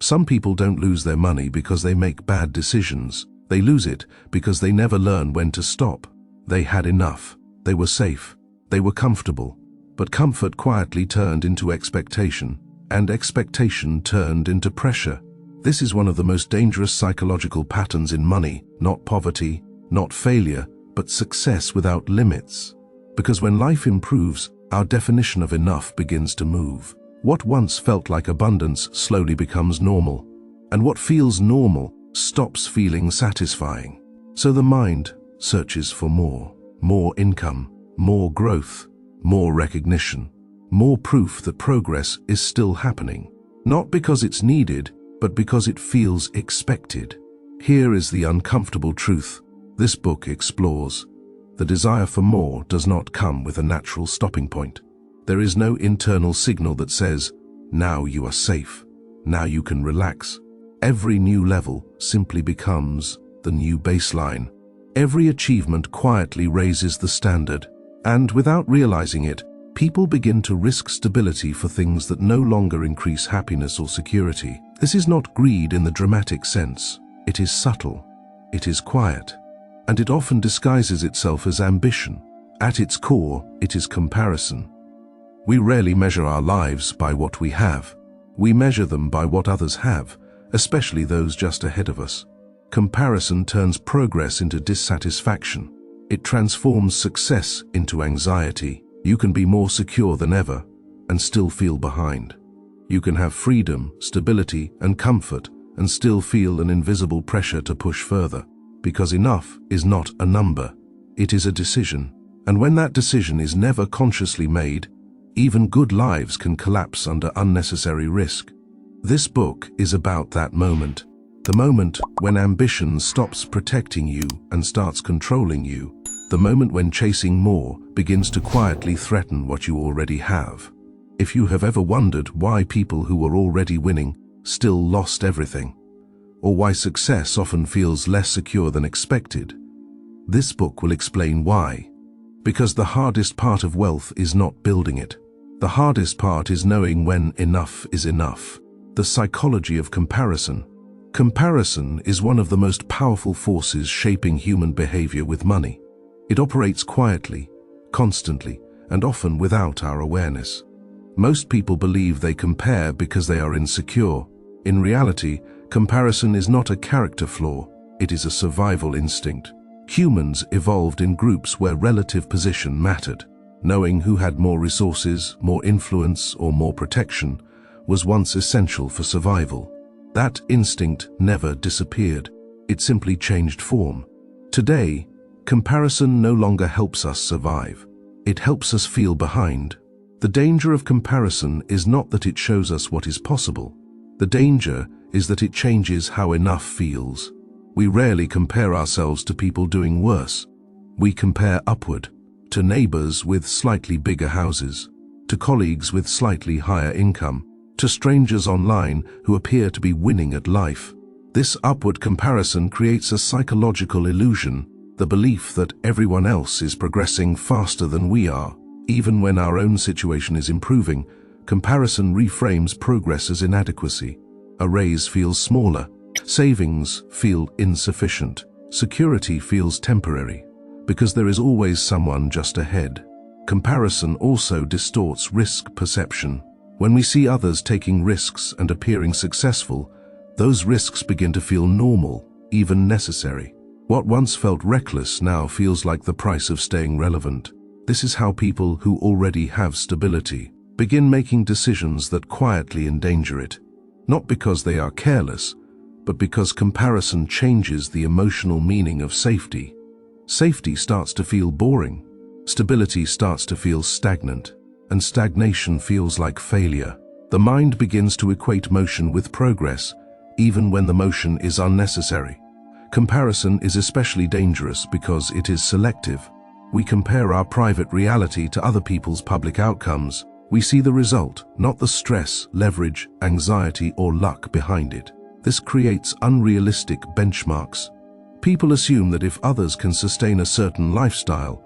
Some people don't lose their money because they make bad decisions. They lose it because they never learn when to stop. They had enough. They were safe. They were comfortable. But comfort quietly turned into expectation, and expectation turned into pressure. This is one of the most dangerous psychological patterns in money, not poverty, not failure, but success without limits. Because when life improves, our definition of enough begins to move. What once felt like abundance slowly becomes normal, and what feels normal stops feeling satisfying. So the mind searches for more income, more growth, more recognition, more proof that progress is still happening. Not because it's needed, but because it feels expected. Here is the uncomfortable truth this book explores. The desire for more does not come with a natural stopping point. There is no internal signal that says, now you are safe, now you can relax. Every new level simply becomes the new baseline. Every achievement quietly raises the standard, and without realizing it, people begin to risk stability for things that no longer increase happiness or security. This is not greed in the dramatic sense. It is subtle, it is quiet, and it often disguises itself as ambition. At its core, it is comparison. We rarely measure our lives by what we have. We measure them by what others have, especially those just ahead of us. Comparison turns progress into dissatisfaction. It transforms success into anxiety. You can be more secure than ever and still feel behind. You can have freedom, stability, and comfort and still feel an invisible pressure to push further. Because enough is not a number. It is a decision. And when that decision is never consciously made, even good lives can collapse under unnecessary risk. This book is about that moment. The moment when ambition stops protecting you and starts controlling you. The moment when chasing more begins to quietly threaten what you already have. If you have ever wondered why people who were already winning still lost everything, or why success often feels less secure than expected, this book will explain why. Because the hardest part of wealth is not building it. The hardest part is knowing when enough is enough. The psychology of comparison. Comparison is one of the most powerful forces shaping human behavior with money. It operates quietly, constantly, and often without our awareness. Most people believe they compare because they are insecure. In reality, comparison is not a character flaw, it is a survival instinct. Humans evolved in groups where relative position mattered. Knowing who had more resources, more influence, or more protection was once essential for survival. That instinct never disappeared. It simply changed form. Today, comparison no longer helps us survive. It helps us feel behind. The danger of comparison is not that it shows us what is possible. The danger is that it changes how enough feels. We rarely compare ourselves to people doing worse. We compare upward, to neighbors with slightly bigger houses, to colleagues with slightly higher income, to strangers online who appear to be winning at life. This upward comparison creates a psychological illusion, the belief that everyone else is progressing faster than we are. Even when our own situation is improving, comparison reframes progress as inadequacy. A raise feels smaller, savings feel insufficient, security feels temporary, because there is always someone just ahead. Comparison also distorts risk perception. When we see others taking risks and appearing successful, those risks begin to feel normal, even necessary. What once felt reckless now feels like the price of staying relevant. This is how people who already have stability begin making decisions that quietly endanger it. Not because they are careless, but because comparison changes the emotional meaning of safety. Safety starts to feel boring. Stability starts to feel stagnant. And stagnation feels like failure. The mind begins to equate motion with progress, even when the motion is unnecessary. Comparison is especially dangerous because it is selective. We compare our private reality to other people's public outcomes. We see the result, not the stress, leverage, anxiety, or luck behind it. This creates unrealistic benchmarks. People assume that if others can sustain a certain lifestyle,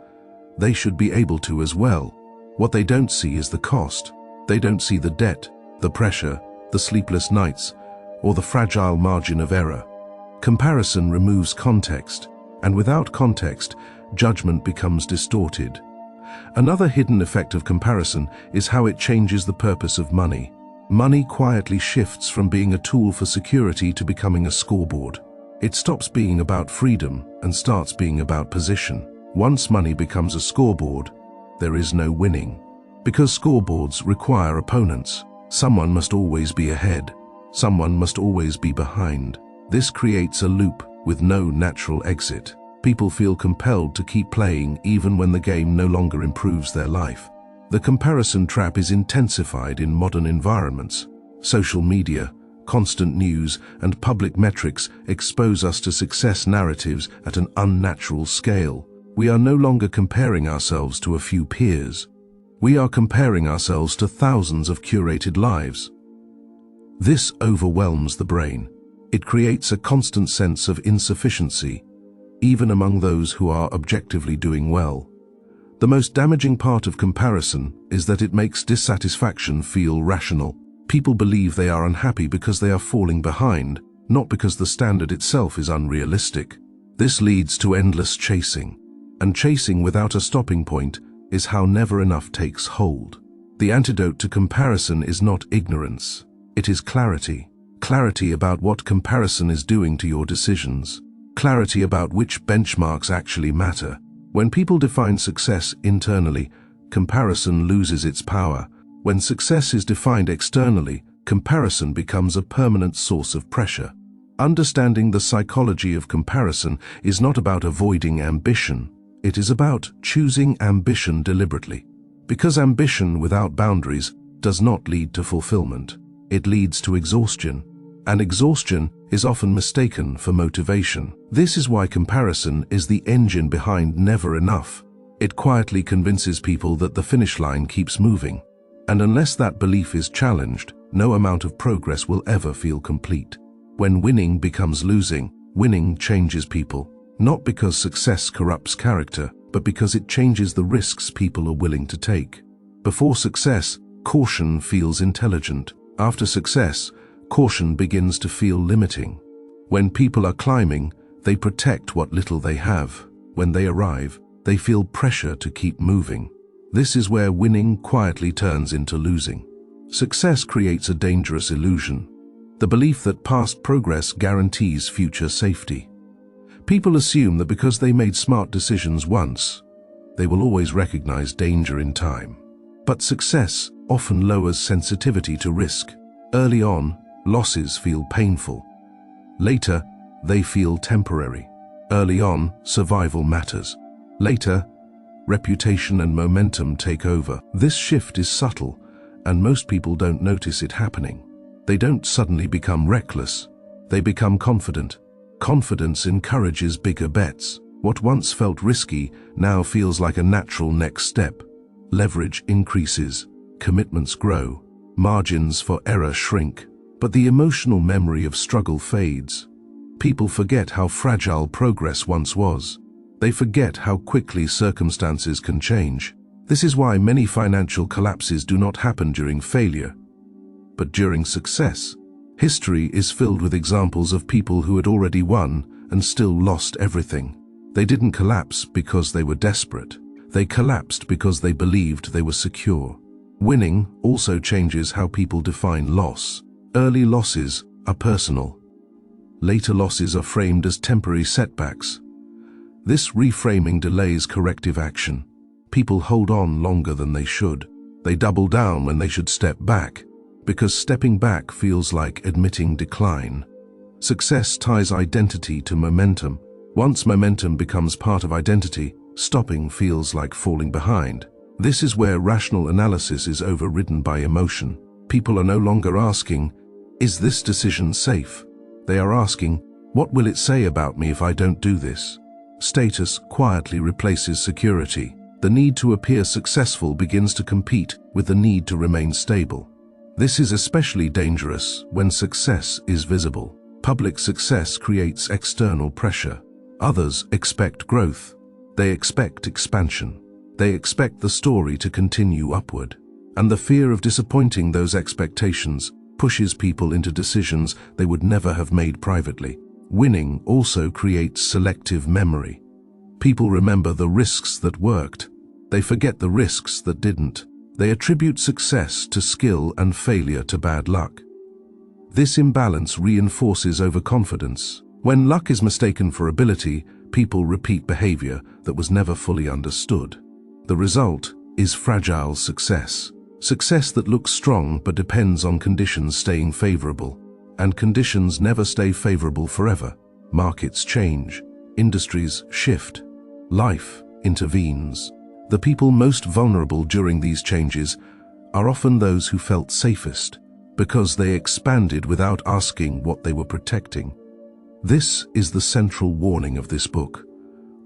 they should be able to as well. What they don't see is the cost. They don't see the debt, the pressure, the sleepless nights, or the fragile margin of error. Comparison removes context, and without context, judgment becomes distorted. Another hidden effect of comparison is how it changes the purpose of money. Money quietly shifts from being a tool for security to becoming a scoreboard. It stops being about freedom and starts being about position. Once money becomes a scoreboard, there is no winning. Because scoreboards require opponents. Someone must always be ahead. Someone must always be behind. This creates a loop with no natural exit. People feel compelled to keep playing even when the game no longer improves their life. The comparison trap is intensified in modern environments. Social media, constant news, and public metrics expose us to success narratives at an unnatural scale. We are no longer comparing ourselves to a few peers. We are comparing ourselves to thousands of curated lives. This overwhelms the brain. It creates a constant sense of insufficiency, even among those who are objectively doing well. The most damaging part of comparison is that it makes dissatisfaction feel rational. People believe they are unhappy because they are falling behind, not because the standard itself is unrealistic. This leads to endless chasing, and chasing without a stopping point is how never enough takes hold. The antidote to comparison is not ignorance, it is clarity. Clarity about what comparison is doing to your decisions. Clarity about which benchmarks actually matter. When people define success internally, comparison loses its power. When success is defined externally, comparison becomes a permanent source of pressure. Understanding the psychology of comparison is not about avoiding ambition. It is about choosing ambition deliberately. Because ambition without boundaries does not lead to fulfillment. It leads to exhaustion, and exhaustion is often mistaken for motivation. This is why comparison is the engine behind never enough. It quietly convinces people that the finish line keeps moving, and unless that belief is challenged, no amount of progress will ever feel complete. When winning becomes losing, winning changes people, not because success corrupts character, but because it changes the risks people are willing to take. Before success, caution feels intelligent. After success, caution begins to feel limiting. When people are climbing, they protect what little they have. When they arrive, they feel pressure to keep moving. This is where winning quietly turns into losing. Success creates a dangerous illusion, the belief that past progress guarantees future safety. People assume that because they made smart decisions once, they will always recognize danger in time. But success often lowers sensitivity to risk. Early on, losses feel painful. Later, they feel temporary. Early on, survival matters. Later, reputation and momentum take over. This shift is subtle, and most people don't notice it happening. They don't suddenly become reckless. They become confident. Confidence encourages bigger bets. What once felt risky now feels like a natural next step. Leverage increases. Commitments grow. Margins for error shrink. But the emotional memory of struggle fades. People forget how fragile progress once was. They forget how quickly circumstances can change. This is why many financial collapses do not happen during failure, but during success. History is filled with examples of people who had already won and still lost everything. They didn't collapse because they were desperate. They collapsed because they believed they were secure. Winning also changes how people define loss. Early losses are personal. Later losses are framed as temporary setbacks. This reframing delays corrective action. People hold on longer than they should. They double down when they should step back, because stepping back feels like admitting decline. Success ties identity to momentum. Once momentum becomes part of identity, stopping feels like falling behind. This is where rational analysis is overridden by emotion. People are no longer asking, "Is this decision safe?" They are asking, "What will it say about me if I don't do this?" Status quietly replaces security. The need to appear successful begins to compete with the need to remain stable. This is especially dangerous when success is visible. Public success creates external pressure. Others expect growth. They expect expansion. They expect the story to continue upward. And the fear of disappointing those expectations pushes people into decisions they would never have made privately. Winning also creates selective memory. People remember the risks that worked. They forget the risks that didn't. They attribute success to skill and failure to bad luck. This imbalance reinforces overconfidence. When luck is mistaken for ability, people repeat behavior that was never fully understood. The result is fragile success. Success that looks strong but depends on conditions staying favorable. And conditions never stay favorable forever. Markets change. Industries shift. Life intervenes. The people most vulnerable during these changes are often those who felt safest, because they expanded without asking what they were protecting. This is the central warning of this book.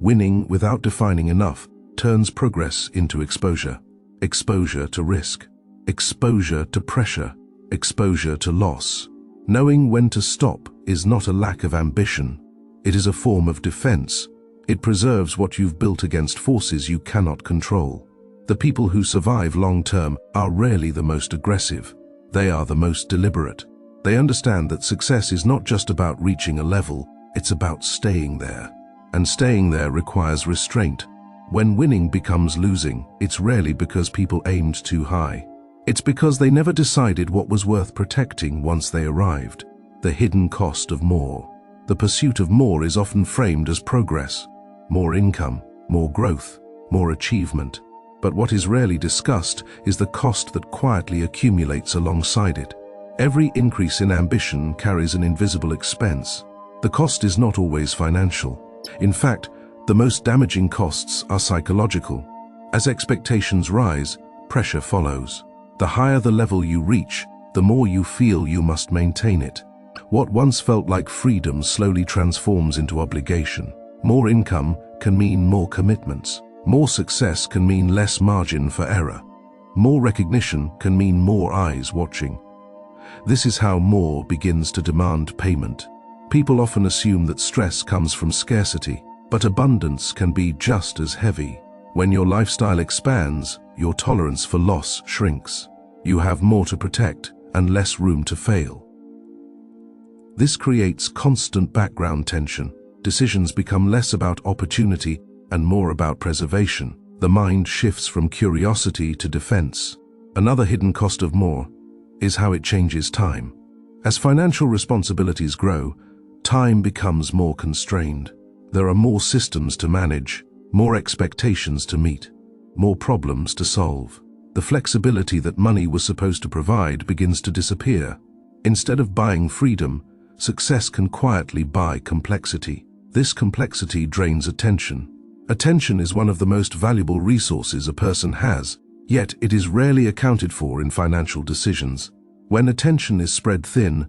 Winning without defining enough turns progress into exposure. Exposure to risk. Exposure to pressure. Exposure to loss. Knowing when to stop is not a lack of ambition. It is a form of defense. It preserves what you've built against forces you cannot control. The people who survive long-term are rarely the most aggressive. They are the most deliberate. They understand that success is not just about reaching a level, it's about staying there. And staying there requires restraint. When winning becomes losing, it's rarely because people aimed too high. It's because they never decided what was worth protecting once they arrived. The hidden cost of more. The pursuit of more is often framed as progress. More income, more growth, more achievement. But what is rarely discussed is the cost that quietly accumulates alongside it. Every increase in ambition carries an invisible expense. The cost is not always financial. In fact, the most damaging costs are psychological. As expectations rise, pressure follows. The higher the level you reach, the more you feel you must maintain it. What once felt like freedom slowly transforms into obligation. More income can mean more commitments. More success can mean less margin for error. More recognition can mean more eyes watching. This is how more begins to demand payment. People often assume that stress comes from scarcity, but abundance can be just as heavy. When your lifestyle expands, your tolerance for loss shrinks. You have more to protect and less room to fail. This creates constant background tension. Decisions become less about opportunity and more about preservation. The mind shifts from curiosity to defense. Another hidden cost of more is how it changes time. As financial responsibilities grow, time becomes more constrained. There are more systems to manage, more expectations to meet, more problems to solve. The flexibility that money was supposed to provide begins to disappear. Instead of buying freedom, success can quietly buy complexity. This complexity drains attention. Attention is one of the most valuable resources a person has, yet it is rarely accounted for in financial decisions. When attention is spread thin,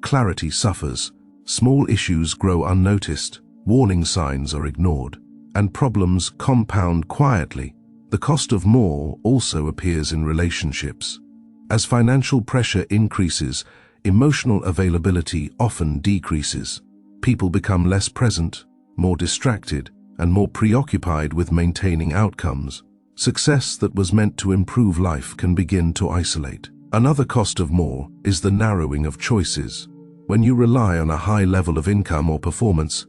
clarity suffers. Small issues grow unnoticed, warning signs are ignored, and problems compound quietly. The cost of more also appears in relationships. As financial pressure increases, emotional availability often decreases. People become less present, more distracted, and more preoccupied with maintaining outcomes. Success that was meant to improve life can begin to isolate. Another cost of more is the narrowing of choices. When you rely on a high level of income or performance,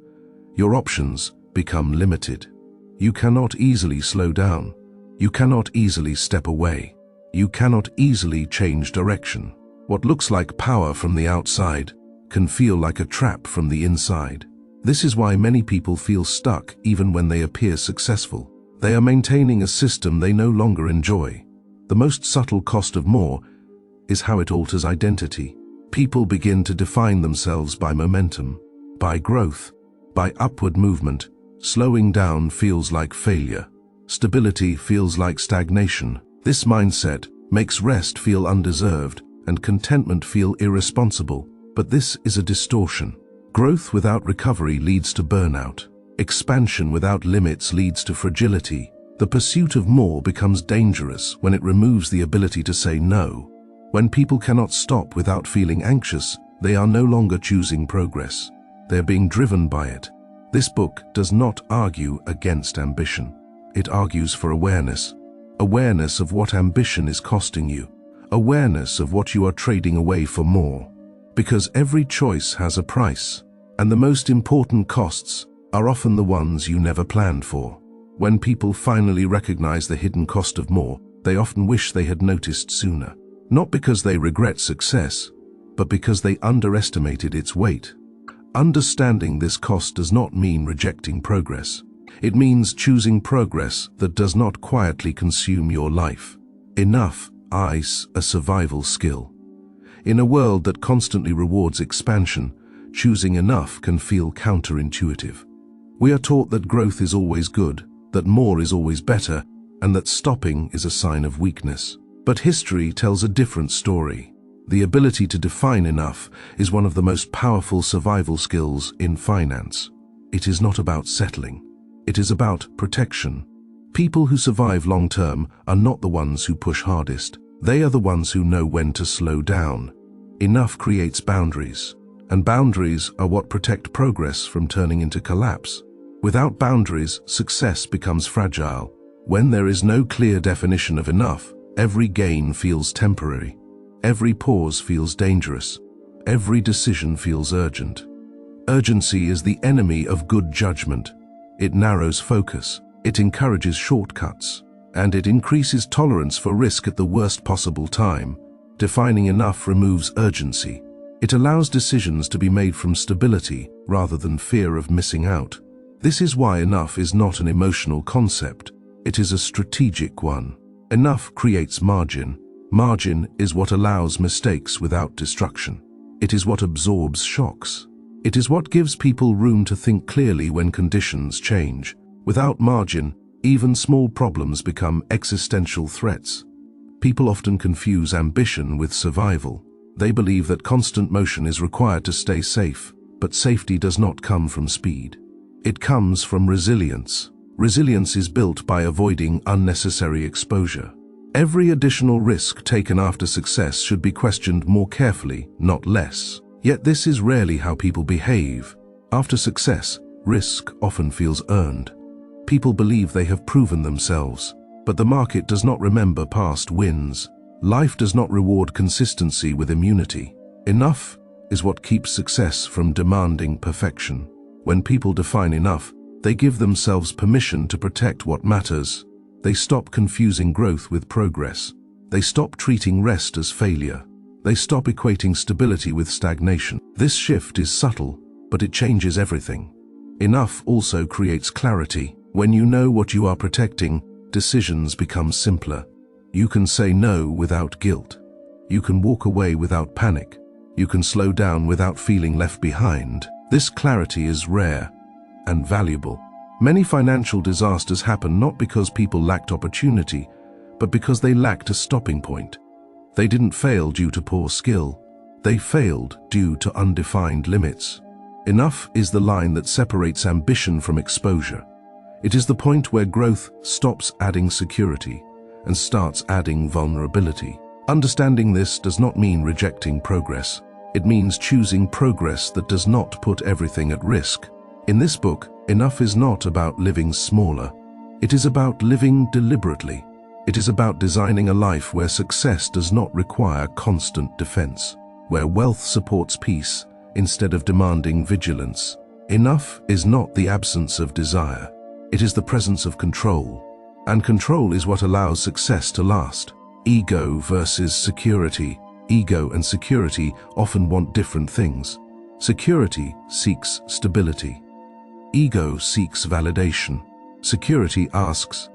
your options become limited. You cannot easily slow down. You cannot easily step away. You cannot easily change direction. What looks like power from the outside can feel like a trap from the inside. This is why many people feel stuck even when they appear successful. They are maintaining a system they no longer enjoy. The most subtle cost of more is how it alters identity. People begin to define themselves by momentum, by growth, by upward movement. Slowing down feels like failure. Stability feels like stagnation. This mindset makes rest feel undeserved and contentment feel irresponsible. But this is a distortion. Growth without recovery leads to burnout. Expansion without limits leads to fragility. The pursuit of more becomes dangerous when it removes the ability to say no. When people cannot stop without feeling anxious, they are no longer choosing progress. They are being driven by it. This book does not argue against ambition. It argues for awareness. Awareness of what ambition is costing you. awareness of what you are trading away for more. Because every choice has a price, and the most important costs are often the ones you never planned for. When people finally recognize the hidden cost of more, they often wish they had noticed sooner. Not because they regret success, but because they underestimated its weight. Understanding this cost does not mean rejecting progress. It means choosing progress that does not quietly consume your life. Enough is a survival skill. In a world that constantly rewards expansion, choosing enough can feel counterintuitive. We are taught that growth is always good, that more is always better, and that stopping is a sign of weakness. But history tells a different story. The ability to define enough is one of the most powerful survival skills in finance. It is not about settling. It is about protection. People who survive long-term are not the ones who push hardest. They are the ones who know when to slow down. Enough creates boundaries, and boundaries are what protect progress from turning into collapse. Without boundaries, success becomes fragile. When there is no clear definition of enough, every gain feels temporary. Every pause feels dangerous. Every decision feels urgent. Urgency is the enemy of good judgment. It narrows focus, it encourages shortcuts, and it increases tolerance for risk at the worst possible time. Defining enough removes urgency. It allows decisions to be made from stability rather than fear of missing out. This is why enough is not an emotional concept. It is a strategic one. Enough creates margin. Margin is what allows mistakes without destruction. It is what absorbs shocks. It is what gives people room to think clearly when conditions change. Without margin, even small problems become existential threats. People often confuse ambition with survival. They believe that constant motion is required to stay safe, but safety does not come from speed. It comes from resilience. Resilience is built by avoiding unnecessary exposure. Every additional risk taken after success should be questioned more carefully, not less. Yet this is rarely how people behave. After success, risk often feels earned. People believe they have proven themselves, but the market does not remember past wins. Life does not reward consistency with immunity. Enough is what keeps success from demanding perfection. When people define enough, they give themselves permission to protect what matters. They stop confusing growth with progress. They stop treating rest as failure. They stop equating stability with stagnation. This shift is subtle, but it changes everything. Enough also creates clarity. When you know what you are protecting, decisions become simpler. You can say no without guilt. You can walk away without panic. You can slow down without feeling left behind. This clarity is rare and valuable. Many financial disasters happen not because people lacked opportunity, but because they lacked a stopping point. They didn't fail due to poor skill. They failed due to undefined limits. Enough is the line that separates ambition from exposure. It is the point where growth stops adding security and starts adding vulnerability. Understanding this does not mean rejecting progress. It means choosing progress that does not put everything at risk. In this book, enough is not about living smaller. It is about living deliberately. It is about designing a life where success does not require constant defense, where wealth supports peace instead of demanding vigilance. Enough is not the absence of desire. It is the presence of control. And control is what allows success to last. Ego versus security. Ego and security often want different things. Security seeks stability. Ego seeks validation. Security asks,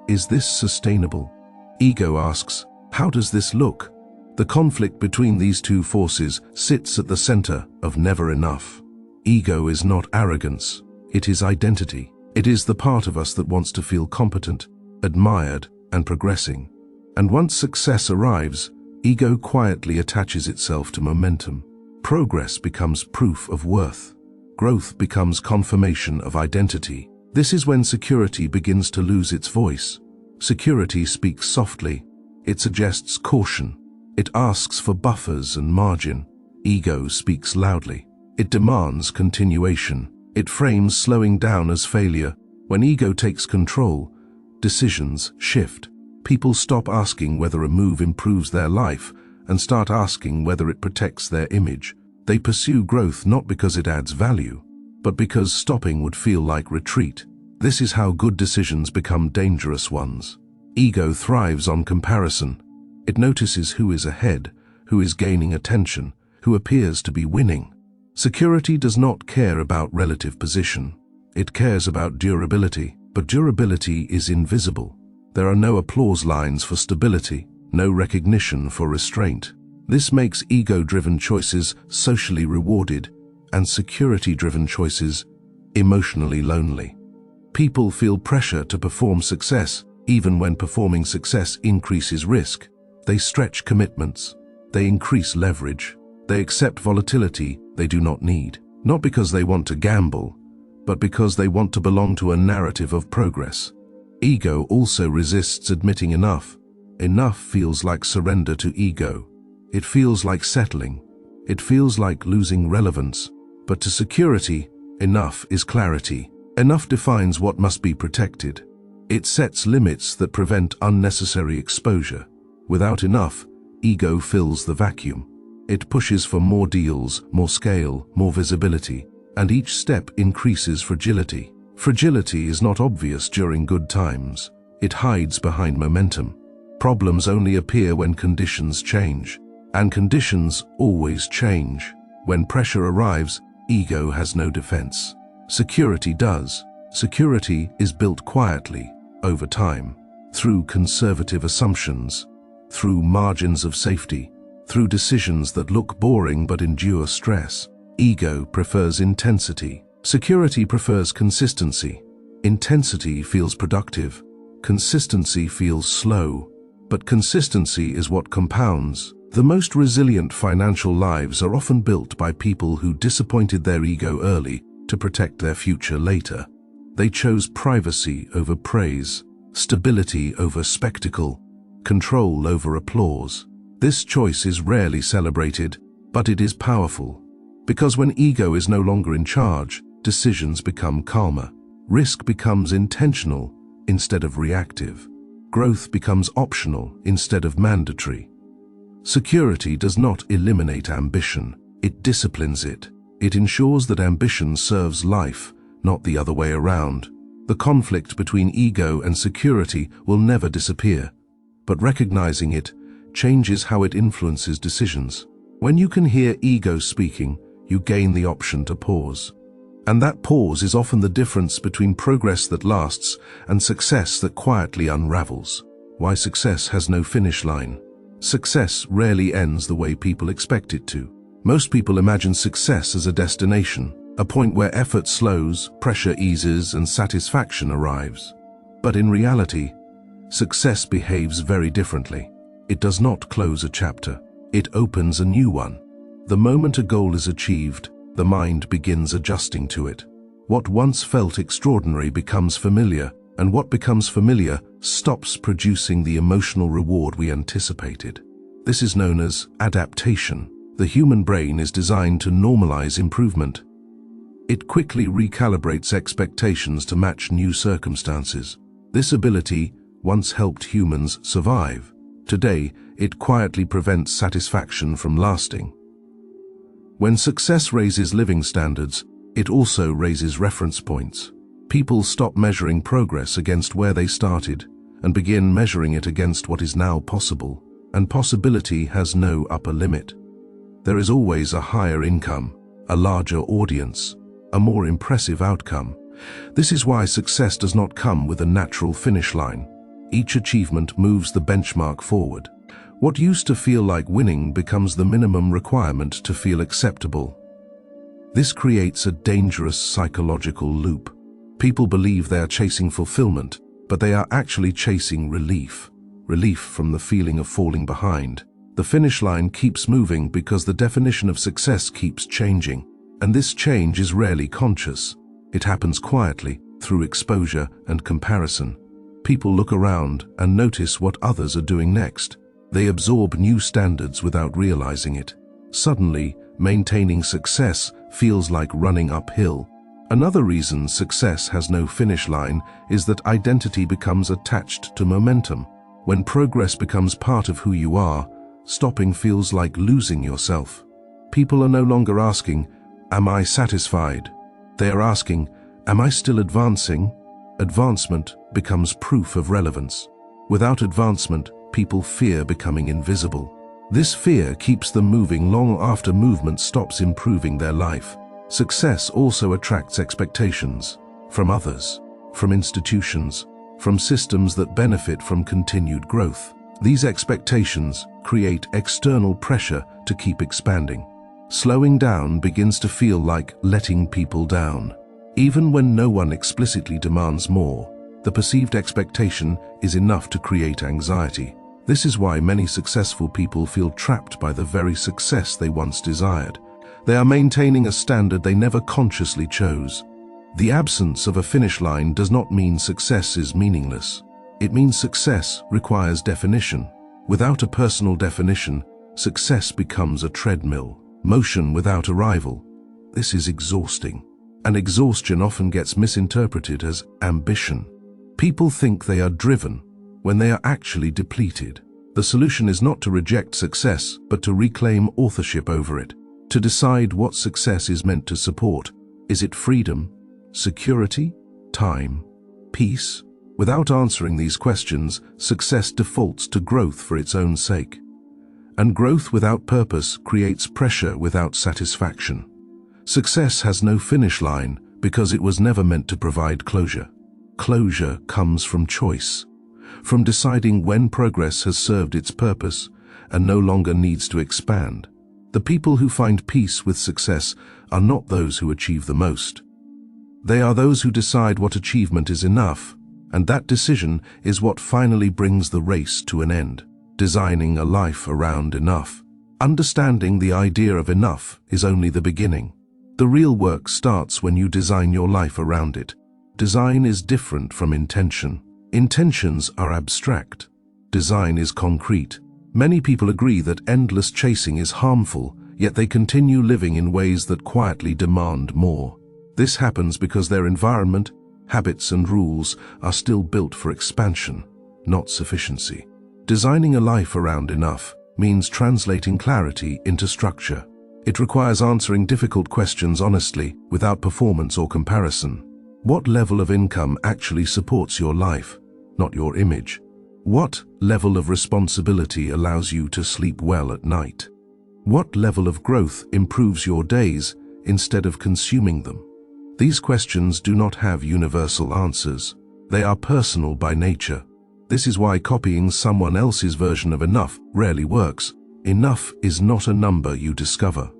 is this sustainable? Ego asks, how does this look? The conflict between these two forces sits at the center of never enough. Ego is not arrogance, it is identity. It is the part of us that wants to feel competent, admired, and progressing. And once success arrives, ego quietly attaches itself to momentum. Progress becomes proof of worth. Growth becomes confirmation of identity. This is when security begins to lose its voice. Security speaks softly. It suggests caution. It asks for buffers and margin. Ego speaks loudly. It demands continuation. It frames slowing down as failure. When ego takes control, decisions shift. People stop asking whether a move improves their life and start asking whether it protects their image. They pursue growth not because it adds value, but because stopping would feel like retreat. This is how good decisions become dangerous ones. Ego thrives on comparison. It notices who is ahead, who is gaining attention, who appears to be winning. Security does not care about relative position. It cares about durability, but durability is invisible. There are no applause lines for stability, no recognition for restraint. This makes ego-driven choices socially rewarded and security-driven choices emotionally lonely. People feel pressure to perform success, even when performing success increases risk. They stretch commitments. They increase leverage. They accept volatility they do not need, not because they want to gamble, but because they want to belong to a narrative of progress. Ego also resists admitting enough. Enough feels like surrender to ego. It feels like settling. It feels like losing relevance. But to security, enough is clarity. Enough defines what must be protected. It sets limits that prevent unnecessary exposure. Without enough, ego fills the vacuum. It pushes for more deals, more scale, more visibility, and each step increases fragility. Fragility is not obvious during good times. It hides behind momentum. Problems only appear when conditions change. And conditions always change. When pressure arrives, ego has no defense. Security does. Security is built quietly, over time, through conservative assumptions, through margins of safety, through decisions that look boring but endure stress. Ego prefers intensity. Security prefers consistency. Intensity feels productive. Consistency feels slow. But consistency is what compounds. The most resilient financial lives are often built by people who disappointed their ego early to protect their future later. They chose privacy over praise, stability over spectacle, control over applause. This choice is rarely celebrated, but it is powerful. Because when ego is no longer in charge, decisions become calmer. Risk becomes intentional instead of reactive. Growth becomes optional instead of mandatory. Security does not eliminate ambition. It disciplines it. It ensures that ambition serves life, not the other way around. The conflict between ego and security will never disappear, but recognizing it changes how it influences decisions. When you can hear ego speaking, you gain the option to pause. And that pause is often the difference between progress that lasts and success that quietly unravels. Why success has no finish line. Success rarely ends the way people expect it to. Most people imagine success as a destination, a point where effort slows, pressure eases, and satisfaction arrives. But in reality, success behaves very differently. It does not close a chapter. It opens a new one. The moment a goal is achieved, the mind begins adjusting to it. What once felt extraordinary becomes familiar, and what becomes familiar stops producing the emotional reward we anticipated. This is known as adaptation. The human brain is designed to normalize improvement. It quickly recalibrates expectations to match new circumstances. This ability once helped humans survive. Today, it quietly prevents satisfaction from lasting. When success raises living standards, it also raises reference points. People stop measuring progress against where they started and begin measuring it against what is now possible. And possibility has no upper limit. There is always a higher income, a larger audience, a more impressive outcome. This is why success does not come with a natural finish line. Each achievement moves the benchmark forward. What used to feel like winning becomes the minimum requirement to feel acceptable. This creates a dangerous psychological loop. People believe they are chasing fulfillment, but they are actually chasing relief. Relief from the feeling of falling behind. The finish line keeps moving because the definition of success keeps changing. And this change is rarely conscious. It happens quietly, through exposure and comparison. People look around and notice what others are doing next. They absorb new standards without realizing it. Suddenly, maintaining success feels like running uphill. Another reason success has no finish line is that identity becomes attached to momentum. When progress becomes part of who you are, stopping feels like losing yourself. People are no longer asking, "Am I satisfied?" They are asking, "Am I still advancing?" Advancement becomes proof of relevance. Without advancement, people fear becoming invisible. This fear keeps them moving long after movement stops improving their life. Success also attracts expectations from others, from institutions, from systems that benefit from continued growth. These expectations create external pressure to keep expanding. Slowing down begins to feel like letting people down. Even when no one explicitly demands more, the perceived expectation is enough to create anxiety. This is why many successful people feel trapped by the very success they once desired. They are maintaining a standard they never consciously chose. The absence of a finish line does not mean success is meaningless. It means success requires definition. Without a personal definition, success becomes a treadmill, motion without arrival. This is exhausting, and exhaustion often gets misinterpreted as ambition. People think they are driven when they are actually depleted. The solution is not to reject success, but to reclaim authorship over it, to decide what success is meant to support. Is it freedom, security, time, peace? Without answering these questions, success defaults to growth for its own sake. And growth without purpose creates pressure without satisfaction. Success has no finish line because it was never meant to provide closure. Closure comes from choice, from deciding when progress has served its purpose and no longer needs to expand. The people who find peace with success are not those who achieve the most. They are those who decide what achievement is enough, and that decision is what finally brings the race to an end. Designing a life around enough. Understanding the idea of enough is only the beginning. The real work starts when you design your life around it. Design is different from intention. Intentions are abstract. Design is concrete. Many people agree that endless chasing is harmful, yet they continue living in ways that quietly demand more. This happens because their environment, habits and rules are still built for expansion, not sufficiency. Designing a life around enough means translating clarity into structure. It requires answering difficult questions honestly, without performance or comparison. What level of income actually supports your life, not your image? What level of responsibility allows you to sleep well at night? What level of growth improves your days instead of consuming them? These questions do not have universal answers. They are personal by nature. This is why copying someone else's version of enough rarely works. Enough is not a number you discover.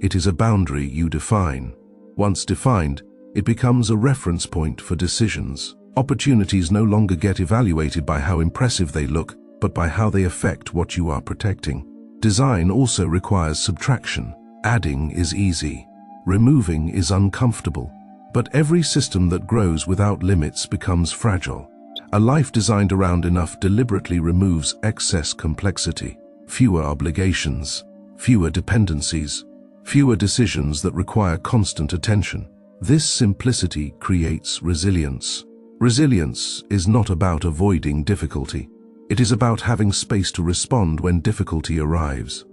It is a boundary you define. Once defined, it becomes a reference point for decisions. Opportunities no longer get evaluated by how impressive they look, but by how they affect what you are protecting. Design also requires subtraction. Adding is easy. Removing is uncomfortable. But every system that grows without limits becomes fragile. A life designed around enough deliberately removes excess complexity. Fewer obligations, fewer dependencies, fewer decisions that require constant attention. This simplicity creates resilience. Resilience is not about avoiding difficulty. It is about having space to respond when difficulty arrives.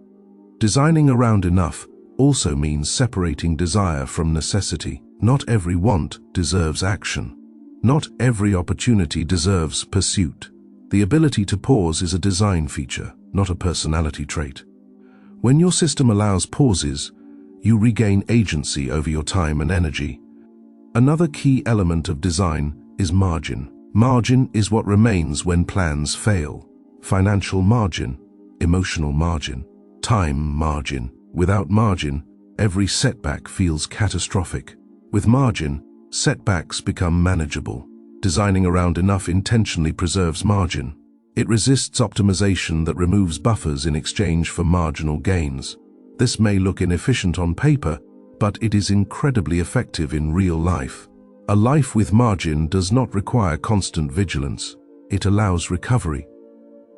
Designing around enough also means separating desire from necessity. Not every want deserves action. Not every opportunity deserves pursuit. The ability to pause is a design feature, not a personality trait. When your system allows pauses, you regain agency over your time and energy. Another key element of design is margin. Margin is what remains when plans fail. Financial margin, emotional margin, time margin. Without margin, every setback feels catastrophic. With margin, setbacks become manageable. Designing around enough intentionally preserves margin. It resists optimization that removes buffers in exchange for marginal gains. This may look inefficient on paper, but it is incredibly effective in real life. A life with margin does not require constant vigilance. It allows recovery.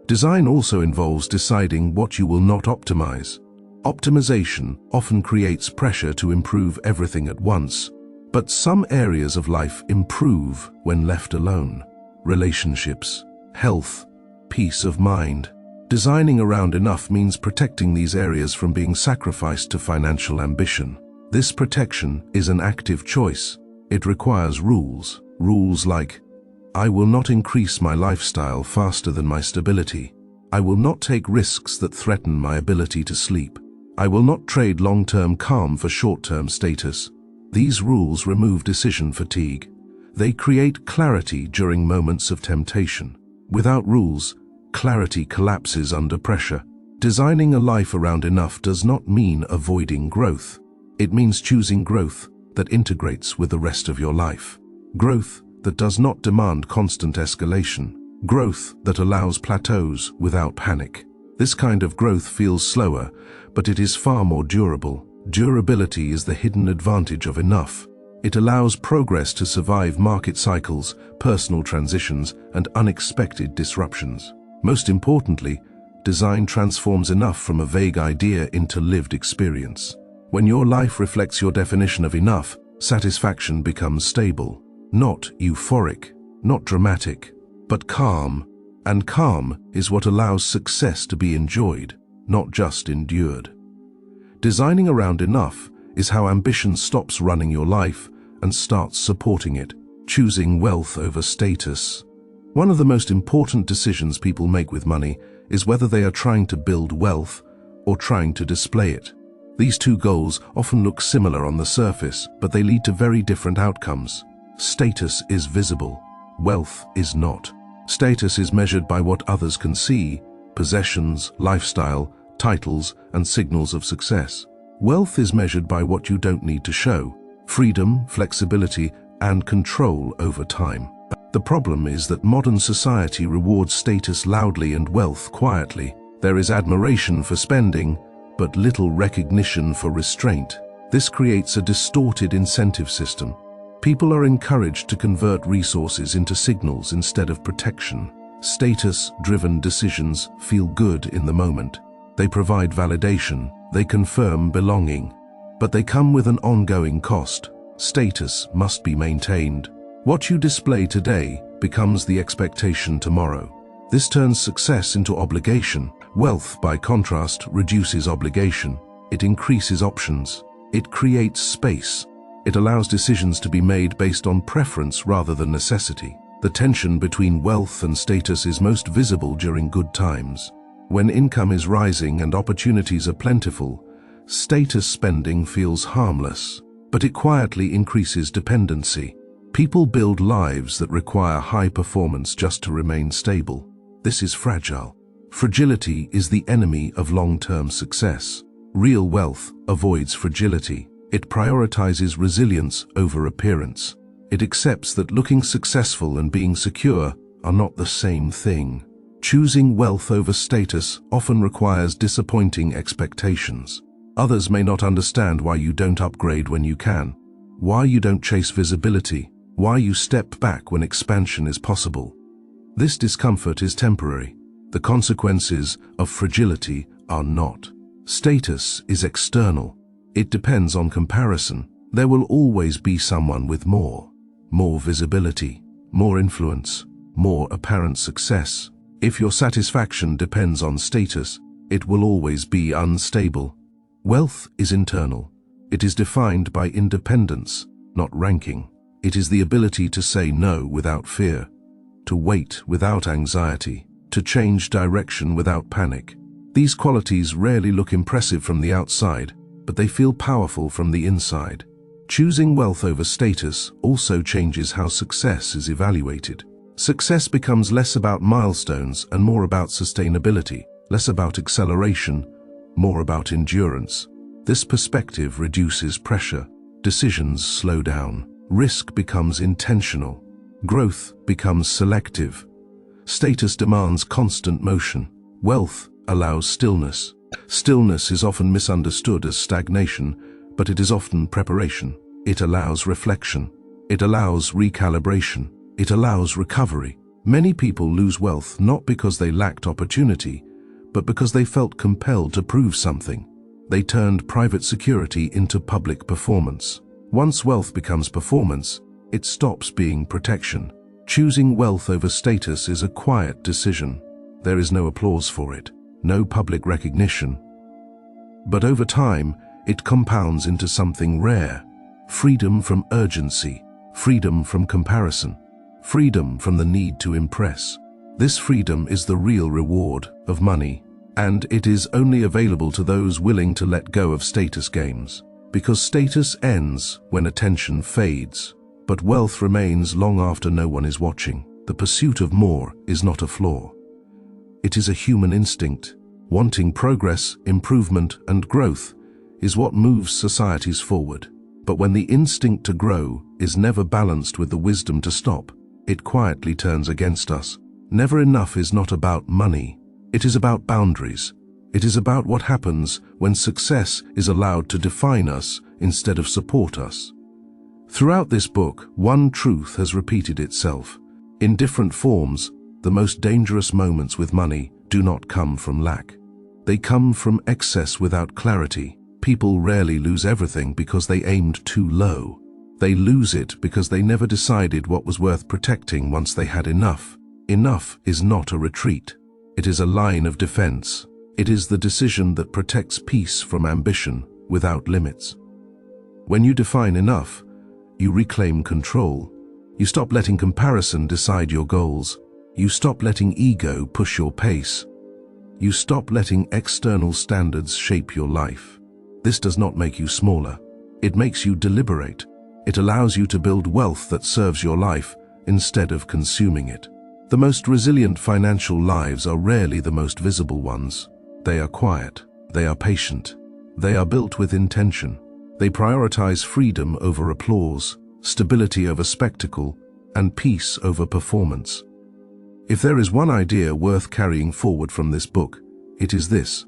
Design also involves deciding what you will not optimize. Optimization often creates pressure to improve everything at once, but some areas of life improve when left alone. Relationships, health, peace of mind. Designing around enough means protecting these areas from being sacrificed to financial ambition. This protection is an active choice. It requires rules. Rules like, I will not increase my lifestyle faster than my stability. I will not take risks that threaten my ability to sleep. I will not trade long-term calm for short-term status. These rules remove decision fatigue. They create clarity during moments of temptation. Without rules, clarity collapses under pressure. Designing a life around enough does not mean avoiding growth. It means choosing growth that integrates with the rest of your life. Growth that does not demand constant escalation. Growth that allows plateaus without panic. This kind of growth feels slower, but it is far more durable. Durability is the hidden advantage of enough. It allows progress to survive market cycles, personal transitions, and unexpected disruptions. Most importantly, design transforms enough from a vague idea into lived experience. When your life reflects your definition of enough, satisfaction becomes stable. Not euphoric, not dramatic, but calm. And calm is what allows success to be enjoyed, not just endured. Designing around enough is how ambition stops running your life and starts supporting it, choosing wealth over status. One of the most important decisions people make with money is whether they are trying to build wealth or trying to display it. These two goals often look similar on the surface, but they lead to very different outcomes. Status is visible. Wealth is not. Status is measured by what others can see: possessions, lifestyle, titles, and signals of success. Wealth is measured by what you don't need to show: freedom, flexibility, and control over time. The problem is that modern society rewards status loudly and wealth quietly. There is admiration for spending, but little recognition for restraint. This creates a distorted incentive system. People are encouraged to convert resources into signals instead of protection. Status-driven decisions feel good in the moment. They provide validation, they confirm belonging, but they come with an ongoing cost. Status must be maintained. What you display today becomes the expectation tomorrow. This turns success into obligation. Wealth, by contrast, reduces obligation. It increases options. It creates space. It allows decisions to be made based on preference rather than necessity. The tension between wealth and status is most visible during good times. When income is rising and opportunities are plentiful, status spending feels harmless, but it quietly increases dependency. People build lives that require high performance just to remain stable. This is fragile. Fragility is the enemy of long-term success. Real wealth avoids fragility. It prioritizes resilience over appearance. It accepts that looking successful and being secure are not the same thing. Choosing wealth over status often requires disappointing expectations. Others may not understand why you don't upgrade when you can, why you don't chase visibility, why you step back when expansion is possible. This discomfort is temporary. The consequences of fragility are not. Status is external. It depends on comparison. There will always be someone with more visibility, more influence, more apparent success. If your satisfaction depends on status, it will always be unstable. Wealth is internal. It is defined by independence, not ranking. It is the ability to say no without fear, to wait without anxiety, to change direction without panic. These qualities rarely look impressive from the outside, but they feel powerful from the inside. Choosing wealth over status also changes how success is evaluated. Success becomes less about milestones and more about sustainability, less about acceleration, more about endurance. This perspective reduces pressure. Decisions slow down. Risk becomes intentional. Growth becomes selective. Status demands constant motion. Wealth allows stillness. Stillness is often misunderstood as stagnation, but it is often preparation. It allows reflection. It allows recalibration. It allows recovery. Many people lose wealth not because they lacked opportunity, but because they felt compelled to prove something. They turned private security into public performance. Once wealth becomes performance, it stops being protection. Choosing wealth over status is a quiet decision. There is no applause for it, no public recognition. But over time, it compounds into something rare: freedom from urgency, freedom from comparison, freedom from the need to impress. This freedom is the real reward of money, and it is only available to those willing to let go of status games. Because status ends when attention fades, but wealth remains long after no one is watching. The pursuit of more is not a flaw. It is a human instinct. Wanting progress, improvement, and growth is what moves societies forward. But when the instinct to grow is never balanced with the wisdom to stop, it quietly turns against us. Never enough is not about money. It is about boundaries. It is about what happens when success is allowed to define us instead of support us. Throughout this book, one truth has repeated itself. In different forms, the most dangerous moments with money do not come from lack. They come from excess without clarity. People rarely lose everything because they aimed too low. They lose it because they never decided what was worth protecting once they had enough. Enough is not a retreat. It is a line of defense. It is the decision that protects peace from ambition without limits. When you define enough, you reclaim control. You stop letting comparison decide your goals. You stop letting ego push your pace. You stop letting external standards shape your life. This does not make you smaller. It makes you deliberate. It allows you to build wealth that serves your life instead of consuming it. The most resilient financial lives are rarely the most visible ones. They are quiet. They are patient. They are built with intention. They prioritize freedom over applause, stability over spectacle, and peace over performance. If there is one idea worth carrying forward from this book, it is this: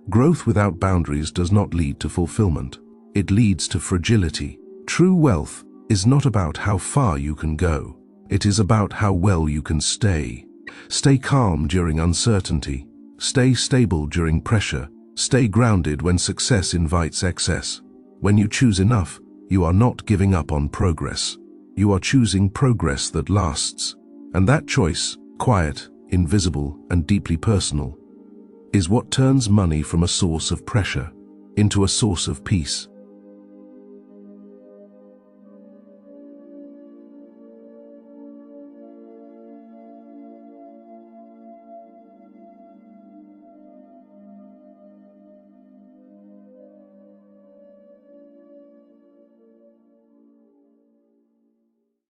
growth without boundaries does not lead to fulfillment. It leads to fragility. True wealth is not about how far you can go. It is about how well you can stay. Stay calm during uncertainty. Stay stable during pressure. Stay grounded when success invites excess. When you choose enough, you are not giving up on progress. You are choosing progress that lasts. And that choice, quiet, invisible, and deeply personal, is what turns money from a source of pressure into a source of peace.